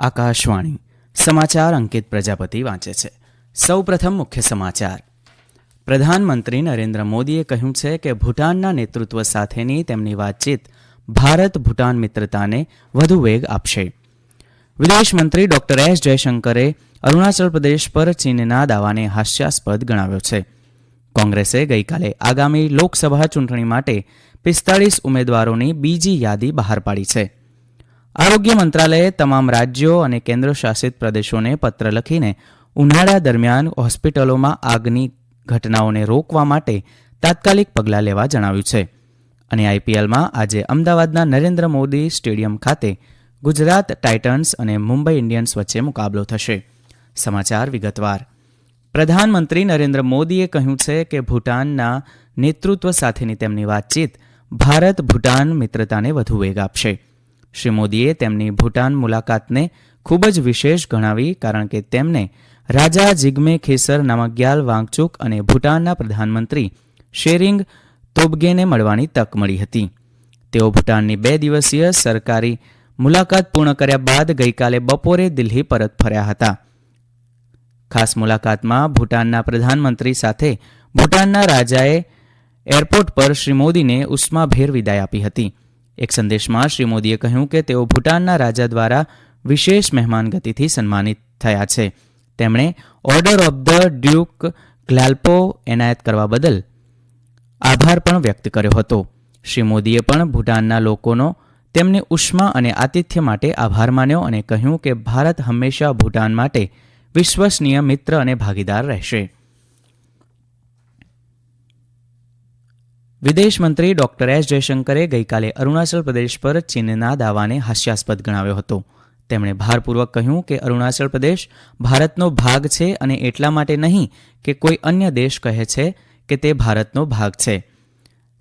આકાશવાણી સમાચાર અંકિત પ્રજાપતિ વાંચે છે. સૌપ્રથમ મુખ્ય સમાચાર. પ્રધાનમંત્રી નરેન્દ્ર મોદીએ કહ્યું છે કે ભૂટાનના નેતૃત્વ સાથેની તેમની વાતચીત ભારત ભૂટાન મિત્રતાને વધુ વેગ આપશે. વિદેશ મંત્રી ડોક્ટર એસ જયશંકરે અરુણાચલ પ્રદેશ પર ચીનના દાવાને હાસ્યાસ્પદ ગણાવ્યો છે. કોંગ્રેસે ગઈકાલે આગામી લોકસભા ચૂંટણી માટે 45 ઉમેદવારોની બીજી યાદી બહાર પાડી છે. આરોગ્ય મંત્રાલયે તમામ રાજ્યો અને કેન્દ્રશાસિત પ્રદેશોને પત્ર લખીને ઉનાળા દરમિયાન હોસ્પિટલોમાં આગની ઘટનાઓને રોકવા માટે તાત્કાલિક પગલાં લેવા જણાવ્યું છે. અને આઈપીએલમાં આજે અમદાવાદના નરેન્દ્ર મોદી સ્ટેડિયમ ખાતે ગુજરાત ટાઇટન્સ અને મુંબઈ ઇન્ડિયન્સ વચ્ચે મુકાબલો થશે. સમાચાર વિગતવાર. પ્રધાનમંત્રી નરેન્દ્ર મોદીએ કહ્યું છે કે ભૂટાનના નેતૃત્વ સાથેની તેમની વાતચીત ભારત ભૂટાન મિત્રતાને વધુ વેગ આપશે. શ્રી મોદીએ તેમની ભૂટાન મુલાકાતને ખૂબ જ વિશેષ ગણાવી, કારણ કે તેમને રાજા જિગ્મે ખેસર નામગ્યાલ વાંગચુક અને ભૂટાનના પ્રધાનમંત્રી શેરિંગ તોબગેને મળવાની તક મળી હતી. તેઓ ભૂટાનની 2 દિવસીય સરકારી મુલાકાત પૂર્ણ કર્યા બાદ ગઈકાલે બપોરે દિલ્હી પરત ફર્યા હતા. ખાસ મુલાકાતમાં ભૂટાનના પ્રધાનમંત્રી સાથે ભૂટાનના રાજાએ એરપોર્ટ પર શ્રી મોદીને ઉષ્માભેર વિદાય આપી હતી. એક સંદેશમાં શ્રી મોદીએ કહ્યું કે તેઓ ભૂટાનના રાજા દ્વારા વિશેષ મહેમાનગતિથી સન્માનિત થયા છે. તેમણે ઓર્ડર ઓફ ધ ડ્યુક ગ્લાલ્પો એનાયત કરવા બદલ આભાર પણ વ્યક્ત કર્યો હતો. શ્રી મોદીએ પણ ભૂટાનના લોકોનો તેમની ઉષ્મા અને આતિથ્ય માટે આભાર માન્યો અને કહ્યું કે ભારત હંમેશા ભૂટાન માટે વિશ્વસનીય મિત્ર અને ભાગીદાર રહેશે. વિદેશ મંત્રી ડોક્ટર એસ જયશંકરે ગઈકાલે અરુણાચલ પ્રદેશ પર ચીનના દાવાને હાસ્યાસ્પદ ગણાવ્યો હતો. તેમણે ભારપૂર્વક કહ્યું કે અરુણાચલ પ્રદેશ ભારતનો ભાગ છે અને એટલા માટે નહીં કે કોઈ અન્ય દેશ કહે છે કે તે ભારતનો ભાગ છે.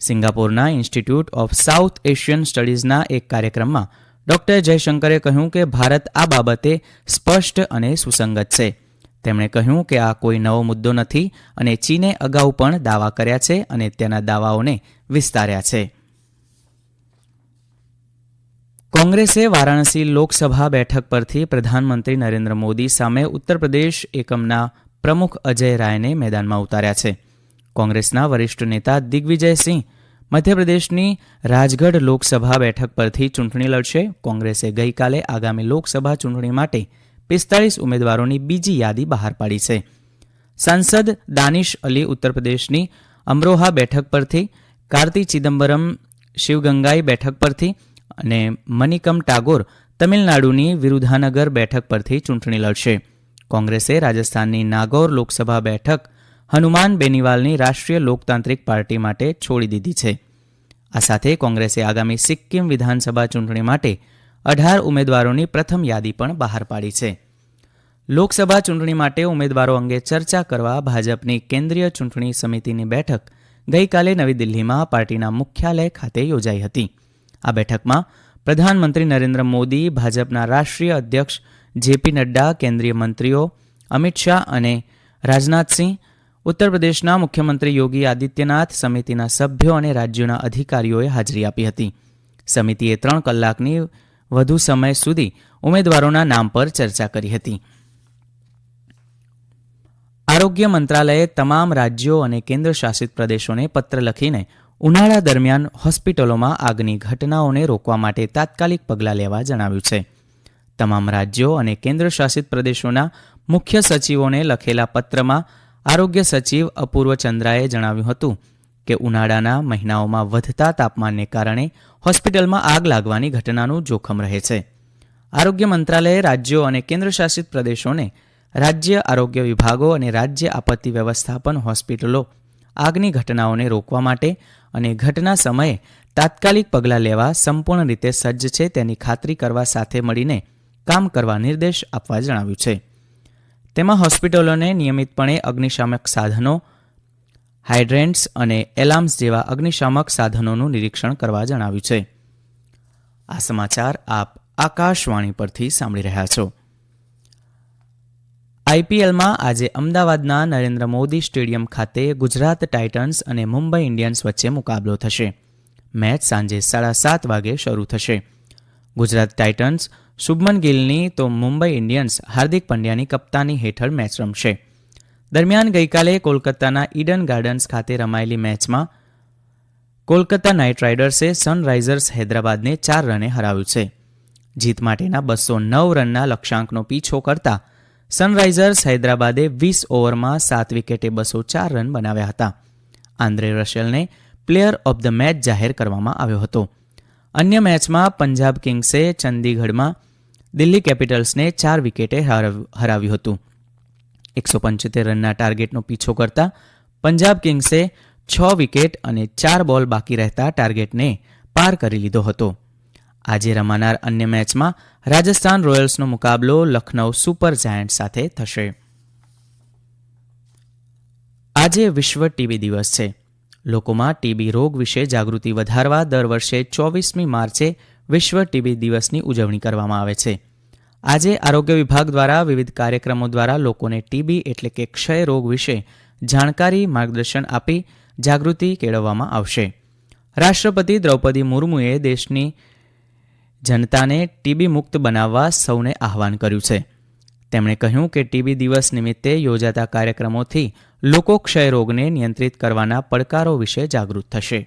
સિંગાપોરના ઇન્સ્ટિટ્યૂટ ઓફ સાઉથ એશિયન સ્ટડીઝના એક કાર્યક્રમમાં ડોક્ટર જયશંકરે કહ્યું કે ભારત આ બાબતે સ્પષ્ટ અને સુસંગત છે. તેમણે કહ્યું કે આ કોઈ નવો મુદ્દો નથી અને ચીને અગાઉ પણ દાવા કર્યા છે અને તેના દાવાઓને વિસ્તાર્યા છે. કોંગ્રેસે વારાણસી લોકસભા બેઠક પરથી પ્રધાનમંત્રી નરેન્દ્ર મોદી સામે ઉત્તર પ્રદેશ એકમના પ્રમુખ અજય રાયને મેદાનમાં ઉતાર્યા છે. કોંગ્રેસના વરિષ્ઠ નેતા દિગ્વિજયસિંહ મધ્યપ્રદેશની રાજગઢ લોકસભા બેઠક પરથી ચૂંટણી લડશે. કોંગ્રેસે ગઈકાલે આગામી લોકસભા ચૂંટણી માટે 45 ઉમેદવારોની બીજી યાદી બહાર પાડી છે. સાંસદ દાનિશ અલી ઉત્તર પ્રદેશની અમરોહા બેઠક પરથી, કાર્તિ ચિદમ્બરમ શિવગંગાઈ બેઠક પરથી અને મનિકમ ટાગોર તમિલનાડુની વિરુધાનગર બેઠક પરથી ચૂંટણી લડશે. કોંગ્રેસે રાજસ્થાનની નાગૌર લોકસભા બેઠક હનુમાન બેનીવાલની રાષ્ટ્રીય લોકતાંત્રિક પાર્ટી માટે છોડી દીધી છે. આ સાથે કોંગ્રેસે આગામી સિક્કિમ વિધાનસભા ચૂંટણી માટે 18 ઉમેદવારોની પ્રથમ યાદી પણ બહાર પાડી છે. લોકસભા ચૂંટણી માટે ઉમેદવારો અંગે ચર્ચા કરવા ભાજપની કેન્દ્રીય ચૂંટણી સમિતિની બેઠક ગઈકાલે નવી દિલ્હીમાં પાર્ટીના મુખ્યાલય ખાતે યોજાઈ હતી. આ બેઠકમાં પ્રધાનમંત્રી નરેન્દ્ર મોદી, ભાજપના રાષ્ટ્રીય અધ્યક્ષ જેપી નડ્ડા, કેન્દ્રીય મંત્રીઓ અમિત શાહ અને રાજનાથસિંહ, ઉત્તર પ્રદેશના મુખ્યમંત્રી યોગી આદિત્યનાથ, સમિતિના સભ્યો અને રાજ્યોના અધિકારીઓએ હાજરી આપી હતી. સમિતિએ 3 કલાકની વધુ સમય સુધી ઉમેદવારોના નામ પર ચર્ચા કરી હતી. આરોગ્ય મંત્રાલયે તમામ રાજ્યો અને કેન્દ્રશાસિત પ્રદેશોને પત્ર લખીને ઉનાળા દરમિયાન હોસ્પિટલોમાં આગની ઘટનાઓને રોકવા માટે તાત્કાલિક પગલાં લેવા જણાવ્યું છે. તમામ રાજ્યો અને કેન્દ્રશાસિત પ્રદેશોના મુખ્ય સચિવોને લખેલા પત્રમાં આરોગ્ય સચિવ અપૂર્વ ચંદ્રાએ જણાવ્યું હતું કે ઉનાળાના મહિનાઓમાં વધતા તાપમાનને કારણે હોસ્પિટલમાં આગ લાગવાની ઘટનાનું જોખમ રહે છે. આરોગ્ય મંત્રાલયે રાજ્યો અને કેન્દ્રશાસિત પ્રદેશોને રાજ્ય આરોગ્ય વિભાગો અને રાજ્ય આપત્તિ વ્યવસ્થાપન હોસ્પિટલો આગની ઘટનાઓને રોકવા માટે અને ઘટના સમયે તાત્કાલિક પગલાં લેવા સંપૂર્ણ રીતે સજ્જ છે તેની ખાતરી કરવા સાથે મળીને કામ કરવા નિર્દેશ આપવા જણાવ્યું છે. તેમાં હોસ્પિટલોને નિયમિતપણે અગ્નિશામક સાધનો, હાઇડ્રેન્ટ્સ અને એલાર્મ્સ જેવા અગ્નિશામક સાધનોનું નિરીક્ષણ કરવા જણાવ્યું છે. આ સમાચાર આપ આકાશવાણી પરથી સાંભળી રહ્યા છો. આઈપીએલમાં આજે અમદાવાદના નરેન્દ્ર મોદી સ્ટેડિયમ ખાતે ગુજરાત ટાઇટન્સ અને મુંબઈ ઇન્ડિયન્સ વચ્ચે મુકાબલો થશે. મેચ સાંજે 7:30 વાગે શરૂ થશે. ગુજરાત ટાઇટન્સ શુભમન ગિલની તો મુંબઈ ઇન્ડિયન્સ હાર્દિક પંડ્યાની કપ્તાની હેઠળ મેચ રમશે. દરમિયાન ગઈકાલે કોલકાતાના ઈડન ગાર્ડન્સ ખાતે રમાયેલી મેચમાં કોલકાતા નાઇટ રાઇડર્સે સનરાઇઝર્સ હૈદરાબાદને 4 રને હરાવ્યું છે. જીત માટેના 209 રનના લક્ષ્યાંકનો પીછો કરતા સનરાઇઝર્સ હૈદરાબાદે 20 ઓવરમાં 7 વિકેટે 204 રન બનાવ્યા હતા. Andrei રસેલને player of the match જાહેર કરવામાં આવ્યો હતો. અન્ય મેચમાં પંજાબ કિંગ્સે ચંદીગઢમાં દિલ્હી કેપિટલ્સને 4 વિકેટે હરાવ્યું હતું. 175 રનના ટાર્ગેટનો પીછો કરતા પંજાબ કિંગ્સે 6 વિકેટ અને 4 બોલ બાકી રહેતા ટાર્ગેટને પાર કરી લીધો હતો. આજે રમાનાર અન્ય મેચમાં રાજસ્થાન રોયલ્સનો મુકાબલો લખનૌ સુપર જાયન્ટ્સ સાથે થશે. આજે વિશ્વ ટીબી દિવસ છે. લોકોમાં ટીબી રોગ વિશે જાગૃતિ વધારવા દર વર્ષે 24મી માર્ચે વિશ્વ ટીબી દિવસની ઉજવણી કરવામાં આવે છે. આજે આરોગ્ય વિભાગ દ્વારા વિવિધ કાર્યક્રમો દ્વારા લોકોને ટીબી એટલે કે ક્ષય રોગ વિશે જાણકારી માર્ગદર્શન આપી જાગૃતિ કેળવવામાં આવશે. રાષ્ટ્રપતિ દ્રૌપદી મુર્મુએ દેશની જનતાને ટીબી મુક્ત બનાવવા સૌને આહવાન કર્યું છે. તેમણે કહ્યું કે ટીબી દિવસ નિમિત્તે યોજાતા કાર્યક્રમોથી લોકો ક્ષય રોગને નિયંત્રિત કરવાના પડકારો વિશે જાગૃત થશે.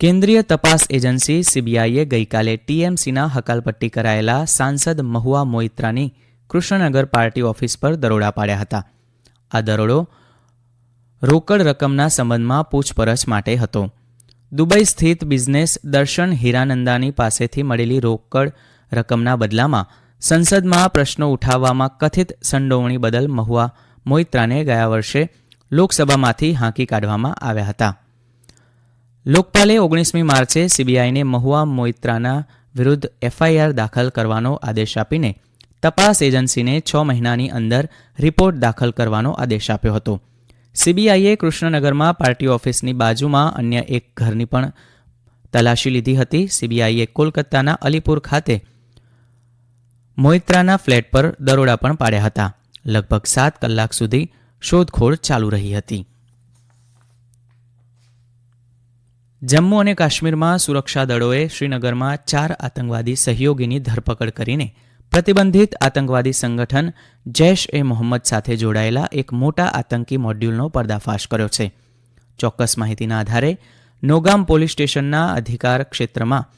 કેન્દ્રીય તપાસ એજન્સી સીબીઆઈએ ગઈકાલે ટીએમસીના હકાલપટ્ટી કરાયેલા સાંસદ મહુઆ મોઇત્રાની કૃષ્ણનગર પાર્ટી ઓફિસ પર દરોડા પાડ્યા હતા. આ દરોડો રોકડ રકમના સંબંધમાં પૂછપરછ માટે હતો. દુબઈ સ્થિત બિઝનેસ દર્શન હીરાનંદાની પાસેથી મળેલી રોકડ રકમના બદલામાં સંસદમાં પ્રશ્નો ઉઠાવવામાં કથિત સંડોવણી બદલ મહુઆ મોઇત્રાને ગયા વર્ષે લોકસભામાંથી હાંકી કાઢવામાં આવ્યા હતા. લોકપાલે 19મી માર્ચે સીબીઆઈને મહુઆ મોઇત્રાના વિરુદ્ધ એફઆઈઆર દાખલ કરવાનો આદેશ આપીને તપાસ એજન્સીને 6 મહિનાની અંદર રિપોર્ટ દાખલ કરવાનો આદેશ આપ્યો હતો. સીબીઆઈએ કૃષ્ણનગરમાં પાર્ટી ઓફિસની બાજુમાં અન્ય એક ઘરની પણ તલાશી લીધી હતી. સીબીઆઈએ કોલકાતાના અલીપુર ખાતે મોઇત્રાના ફ્લેટ પર દરોડા પણ પાડ્યા હતા. લગભગ 7 કલાક સુધી શોધખોળ ચાલુ રહી હતી. જમ્મુ અને કાશ્મીરમાં સુરક્ષા દળોએ શ્રીનગરમાં 4 આતંકવાદી સહયોગીની ધરપકડ કરીને પ્રતિબંધિત આતંકવાદી સંગઠન જૈશ એ મોહમ્મદ સાથે જોડાયેલા એક મોટા આતંકી મોડ્યુલનો પર્દાફાશ કર્યો છે. ચોક્કસ માહિતીના આધારે નોગામ પોલીસ સ્ટેશનના અધિકાર ક્ષેત્રમાં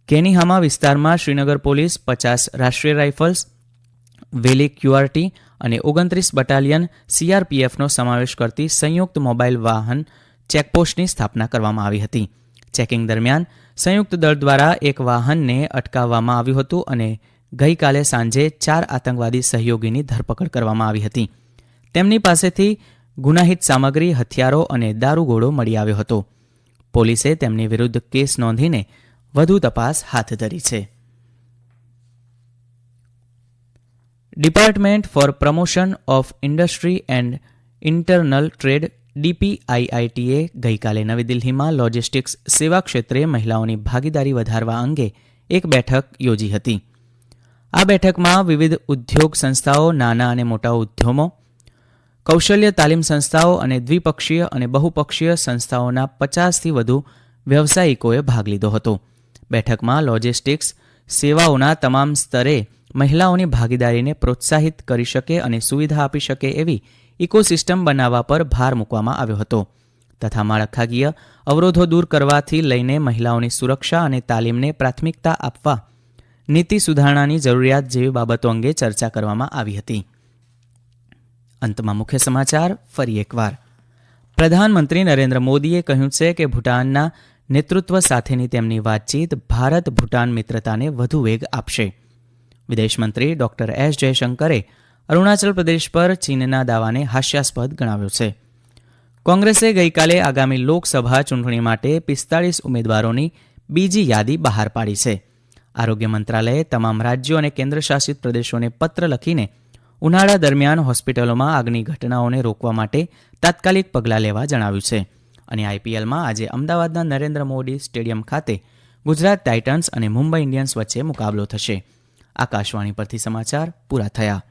કેનીહામા વિસ્તારમાં શ્રીનગર પોલીસ 50 રાષ્ટ્રીય રાઇફલ્સ, વેલી ક્યુઆરટી અને 29 બટાલિયન સીઆરપીએફનો સમાવેશ કરતી સંયુક્ત મોબાઈલ વાહન ચેકપોસ્ટની સ્થાપના કરવામાં આવી હતી. ચેકિંગ દરમિયાન સંયુક્ત દળ દ્વારા એક વાહનને અટકાવવામાં આવ્યું હતું અને ગઈકાલે સાંજે 4 આતંકવાદી સહયોગીની ધરપકડ કરવામાં આવી હતી. તેમની પાસેથી ગુનાહિત સામગ્રી, હથિયારો અને દારૂગોળો મળી આવ્યો હતો. પોલીસે તેમની વિરુદ્ધ કેસ નોંધીને વધુ તપાસ હાથ ધરી છે. Department for promotion of industry and internal trade ડીપીઆઈઆઈટીએ ગઈકાલે નવી દિલ્હીમાં લોજિસ્ટિક્સ સેવા ક્ષેત્રે મહિલાઓની ભાગીદારી વધારવા અંગે એક બેઠક યોજી હતી. આ બેઠકમાં વિવિધ ઉદ્યોગ સંસ્થાઓ, નાના અને મોટા ઉદ્યમો, કૌશલ્ય તાલીમ સંસ્થાઓ અને દ્વિપક્ષીય અને બહુપક્ષીય સંસ્થાઓના 50થી વધુ વ્યવસાયિકોએ ભાગ લીધો હતો. બેઠકમાં લોજિસ્ટિક્સ સેવાઓના તમામ સ્તરે મહિલાઓની ભાગીદારીને પ્રોત્સાહિત કરી શકે અને સુવિધા આપી શકે એવી ઇકોસિસ્ટમ બનાવવા પર ભાર મૂકવામાં આવ્યો હતો તથા માળખાકીય અવરોધો દૂર કરવાથી લઈને મહિલાઓની સુરક્ષા અને તાલીમને પ્રાથમિકતા આપવા નીતિ સુધારણાની જરૂરિયાત જેવી બાબતો અંગે ચર્ચા કરવામાં આવી હતી. અંતમાં મુખ્ય સમાચાર ફરી એકવાર. પ્રધાનમંત્રી નરેન્દ્ર મોદીએ કહ્યું છે કે ભૂટાનના નેતૃત્વ સાથેની તેમની વાતચીત ભારત ભૂટાન મિત્રતાને વધુ વેગ આપશે. વિદેશમંત્રી ડોક્ટર એસ જયશંકરે અરુણાચલ પ્રદેશ પર ચીનના દાવાને હાસ્યાસ્પદ ગણાવ્યો છે. કોંગ્રેસે ગઈકાલે આગામી લોકસભા ચૂંટણી માટે 45 ઉમેદવારોની બીજી યાદી બહાર પાડી છે. આરોગ્ય મંત્રાલયે તમામ રાજ્યો અને કેન્દ્રશાસિત પ્રદેશોને પત્ર લખીને ઉનાળા દરમિયાન હોસ્પિટલોમાં આગની ઘટનાઓને રોકવા માટે તાત્કાલિક પગલાં લેવા જણાવ્યું છે. અને આઈપીએલમાં આજે અમદાવાદના નરેન્દ્ર મોદી સ્ટેડિયમ ખાતે ગુજરાત ટાઇટન્સ અને મુંબઈ ઇન્ડિયન્સ વચ્ચે મુકાબલો થશે. આકાશવાણી પરથી સમાચાર પૂરા થયા.